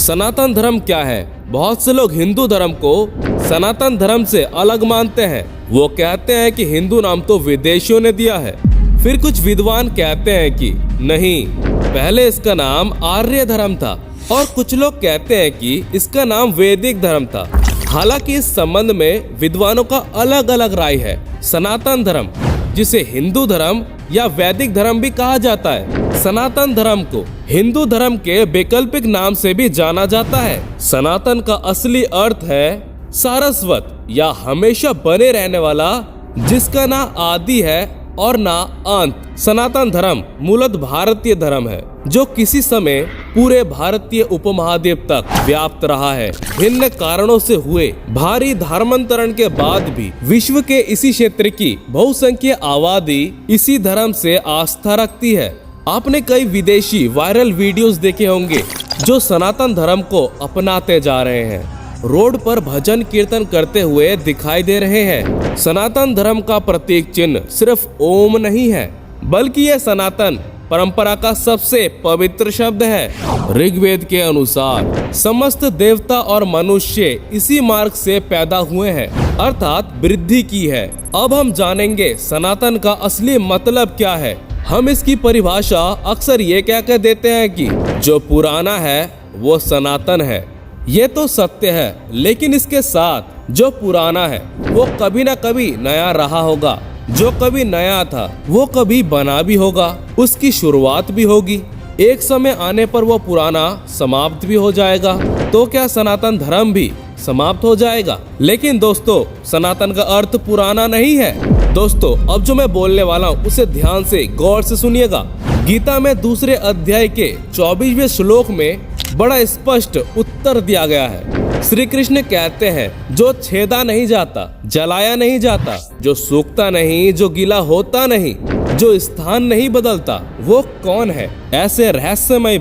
सनातन धर्म क्या है? बहुत से लोग हिंदू धर्म को सनातन धर्म से अलग मानते हैं। वो कहते हैं कि हिंदू नाम तो विदेशियों ने दिया है। फिर कुछ विद्वान कहते हैं कि नहीं, पहले इसका नाम आर्य धर्म था, और कुछ लोग कहते हैं कि इसका नाम वैदिक धर्म था। हालांकि इस संबंध में विद्वानों का अलग अलग राय है। सनातन धर्म, जिसे हिंदू धर्म या वैदिक धर्म भी कहा जाता है, सनातन धर्म को हिंदू धर्म के वैकल्पिक नाम से भी जाना जाता है। सनातन का असली अर्थ है सारस्वत या हमेशा बने रहने वाला, जिसका ना आदि है और ना अंत। सनातन धर्म मूलतः भारतीय धर्म है जो किसी समय पूरे भारतीय उपमहाद्वीप तक व्याप्त रहा है। भिन्न कारणों से हुए भारी धर्मांतरण के बाद भी विश्व के इसी क्षेत्र की बहुसंख्यक आबादी इसी धर्म से आस्था रखती है। आपने कई विदेशी वायरल वीडियोस देखे होंगे जो सनातन धर्म को अपनाते जा रहे हैं, रोड पर भजन कीर्तन करते हुए दिखाई दे रहे हैं। सनातन धर्म का प्रतीक चिन्ह सिर्फ ओम नहीं है, बल्कि यह सनातन परंपरा का सबसे पवित्र शब्द है। ऋग्वेद के अनुसार समस्त देवता और मनुष्य इसी मार्ग से पैदा हुए हैं, अर्थात वृद्धि की है। अब हम जानेंगे सनातन का असली मतलब क्या है। हम इसकी परिभाषा अक्सर ये कहकर देते हैं कि जो पुराना है वो सनातन है। ये तो सत्य है, लेकिन इसके साथ जो पुराना है वो कभी ना कभी नया रहा होगा। जो कभी नया था वो कभी बना भी होगा, उसकी शुरुआत भी होगी। एक समय आने पर वो पुराना समाप्त भी हो जाएगा। तो क्या सनातन धर्म भी समाप्त हो जाएगा? लेकिन दोस्तों, सनातन का अर्थ पुराना नहीं है। दोस्तों, अब जो मैं बोलने वाला हूँ उसे ध्यान से गौर से सुनिएगा। गीता में दूसरे अध्याय के 24वें श्लोक में बड़ा स्पष्ट उत्तर दिया गया है। श्री कृष्ण कहते हैं, जो छेदा नहीं जाता, जलाया नहीं जाता, जो सूखता नहीं, जो गीला होता नहीं, जो स्थान नहीं बदलता, वो कौन है? ऐसे रहस्यमय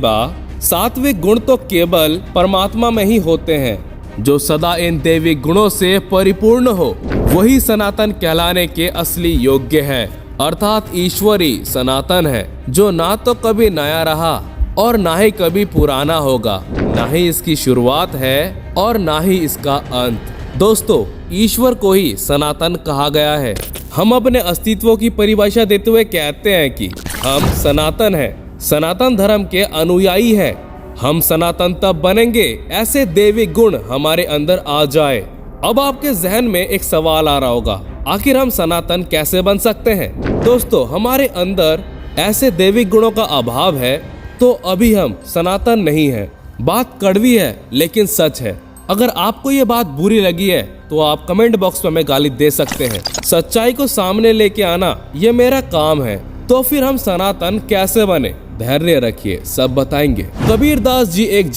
सात्विक गुण तो केवल परमात्मा में ही होते हैं। जो सदा इन दैवी गुणों से परिपूर्ण हो, वही सनातन कहलाने के असली योग्य है। अर्थात ईश्वरी सनातन है, जो ना तो कभी नया रहा और ना ही कभी पुराना होगा, ना ही इसकी शुरुआत है और ना ही इसका अंत। दोस्तों, ईश्वर को ही सनातन कहा गया है। हम अपने अस्तित्व की परिभाषा देते हुए कहते हैं कि हम सनातन हैं, सनातन धर्म के अनुयायी हैं। हम सनातन तब बनेंगे ऐसे दैवी गुण हमारे अंदर आ जाए। अब आपके जहन में एक सवाल आ रहा होगा, आखिर हम सनातन कैसे बन सकते हैं? दोस्तों, हमारे अंदर ऐसे दैविक गुणों का अभाव है तो अभी हम सनातन नहीं हैं। बात कड़वी है लेकिन सच है। अगर आपको ये बात बुरी लगी है तो आप कमेंट बॉक्स में हमें गाली दे सकते हैं। सच्चाई को सामने लेके आना ये मेरा काम है। तो फिर हम सनातन कैसे बने? धैर्य रखिए, सब बताएंगे। कबीरदास जी एक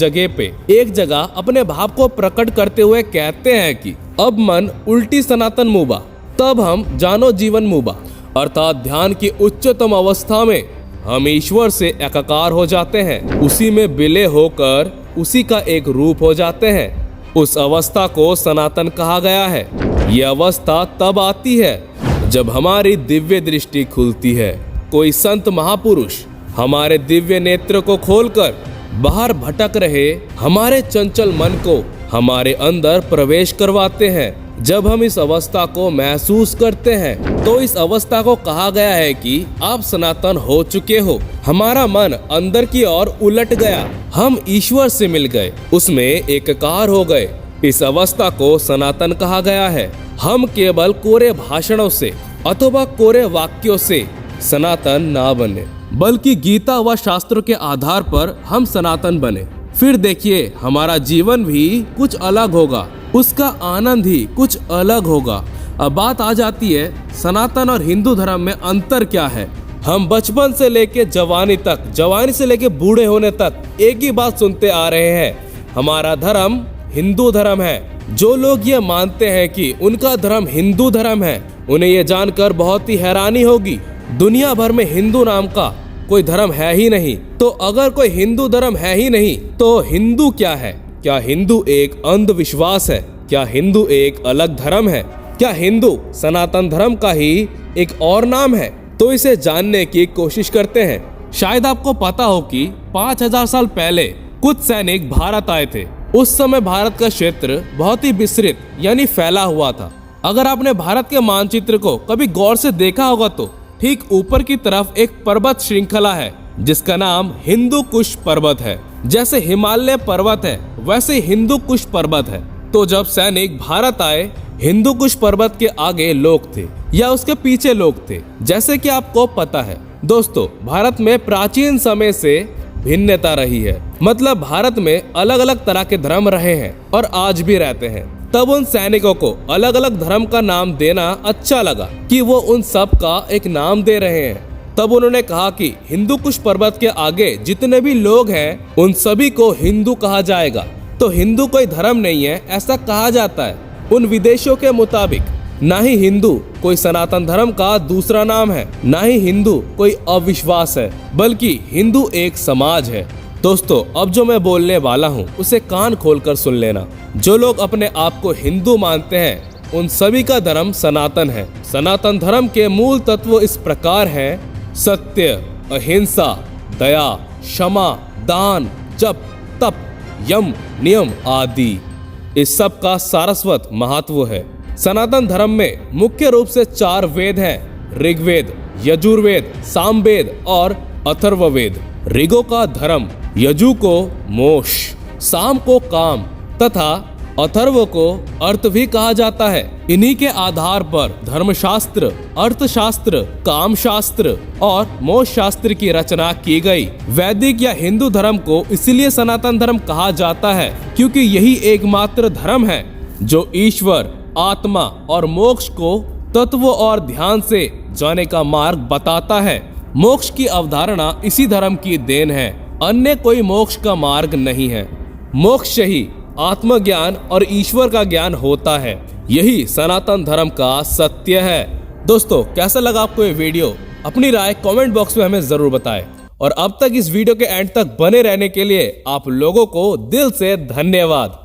जगह अपने भाव को प्रकट करते हुए कहते हैं कि अब मन उल्टी सनातन मुबा, तब हम जानो जीवन मुबा। अर्थात ध्यान की उच्चतम अवस्था में हम ईश्वर से एकाकार हो जाते हैं, उसी में विलय होकर उसी का एक रूप हो जाते हैं। उस अवस्था को सनातन कहा गया है। ये अवस्था तब आती है जब हमारी दिव्य दृष्टि खुलती है। कोई संत महापुरुष हमारे दिव्य नेत्र को खोलकर बाहर भटक रहे हमारे चंचल मन को हमारे अंदर प्रवेश करवाते हैं। जब हम इस अवस्था को महसूस करते हैं तो इस अवस्था को कहा गया है कि आप सनातन हो चुके हो। हमारा मन अंदर की ओर उलट गया, हम ईश्वर से मिल गए, उसमें एकाकार हो गए। इस अवस्था को सनातन कहा गया है। हम केवल कोरे भाषणों से अथवा कोरे वाक्यों से सनातन ना बने, बल्कि गीता व शास्त्रों के आधार पर हम सनातन बने। फिर देखिए, हमारा जीवन भी कुछ अलग होगा, उसका आनंद ही कुछ अलग होगा। अब बात आ जाती है सनातन और हिंदू धर्म में अंतर क्या है। हम बचपन से लेके जवानी तक, जवानी से लेके बूढ़े होने तक एक ही बात सुनते आ रहे हैं, हमारा धर्म हिंदू धर्म है। जो लोग ये मानते हैं कि उनका धर्म हिंदू धर्म है, उन्हें ये जानकर बहुत ही हैरानी होगी। दुनिया भर में हिंदू नाम का कोई धर्म है ही नहीं। तो अगर कोई हिंदू धर्म है ही नहीं तो हिंदू क्या है? क्या हिंदू एक अंधविश्वास है? क्या हिंदू एक अलग धर्म है? क्या हिंदू सनातन धर्म का ही एक और नाम है? तो इसे जानने की कोशिश करते हैं। शायद आपको पता हो कि 5000 साल पहले कुछ सैनिक भारत आए थे। उस समय भारत का क्षेत्र बहुत ही विस्तृत यानी फैला हुआ था। अगर आपने भारत के मानचित्र को कभी गौर से देखा होगा तो ठीक ऊपर की तरफ एक पर्वत श्रृंखला है जिसका नाम हिंदू कुश पर्वत है। जैसे हिमालय पर्वत है वैसे हिंदू कुश पर्वत है। तो जब सैनिक भारत आए, हिंदू कुश पर्वत के आगे लोग थे या उसके पीछे लोग थे। जैसे कि आपको पता है दोस्तों, भारत में प्राचीन समय से भिन्नता रही है। मतलब भारत में अलग अलग तरह के धर्म रहे हैं और आज भी रहते हैं। तब उन सैनिकों को अलग अलग धर्म का नाम देना अच्छा लगा कि वो उन सब का एक नाम दे रहे हैं। तब उन्होंने कहा कि हिंदू कुश पर्वत के आगे जितने भी लोग हैं उन सभी को हिंदू कहा जाएगा। तो हिंदू कोई धर्म नहीं है ऐसा कहा जाता है। उन विदेशों के मुताबिक ना ही हिंदू कोई सनातन धर्म का दूसरा नाम है, ना ही हिंदू कोई अविश्वास है, बल्कि हिंदू एक समाज है। दोस्तों, अब जो मैं बोलने वाला हूँ उसे कान खोलकर सुन लेना। जो लोग अपने आप को हिंदू मानते हैं उन सभी का धर्म सनातन है। सनातन धर्म के मूल तत्व इस प्रकार हैं: सत्य, अहिंसा, दया, क्षमा, दान, जप, तप, यम, नियम आदि। इस सब का सारस्वत महत्व है। सनातन धर्म में मुख्य रूप से 4 वेद हैं: ऋग्वेद, यजुर्वेद, सामवेद और अथर्ववेद। ऋगों का धर्म, यजु को मोक्ष, साम को काम तथा अथर्व को अर्थ भी कहा जाता है। इन्हीं के आधार पर धर्मशास्त्र, अर्थशास्त्र, काम शास्त्र और मोक्ष शास्त्र की रचना की गई। वैदिक या हिंदू धर्म को इसलिए सनातन धर्म कहा जाता है क्योंकि यही एकमात्र धर्म है जो ईश्वर, आत्मा और मोक्ष को तत्व और ध्यान से जाने का मार्ग बताता है। मोक्ष की अवधारणा इसी धर्म की देन है। अन्य कोई मोक्ष का मार्ग नहीं है। मोक्ष ही आत्मज्ञान और ईश्वर का ज्ञान होता है। यही सनातन धर्म का सत्य है। दोस्तों, कैसा लगा आपको ये वीडियो? अपनी राय कमेंट बॉक्स में हमें जरूर बताएं। और अब तक इस वीडियो के एंड तक बने रहने के लिए आप लोगों को दिल से धन्यवाद।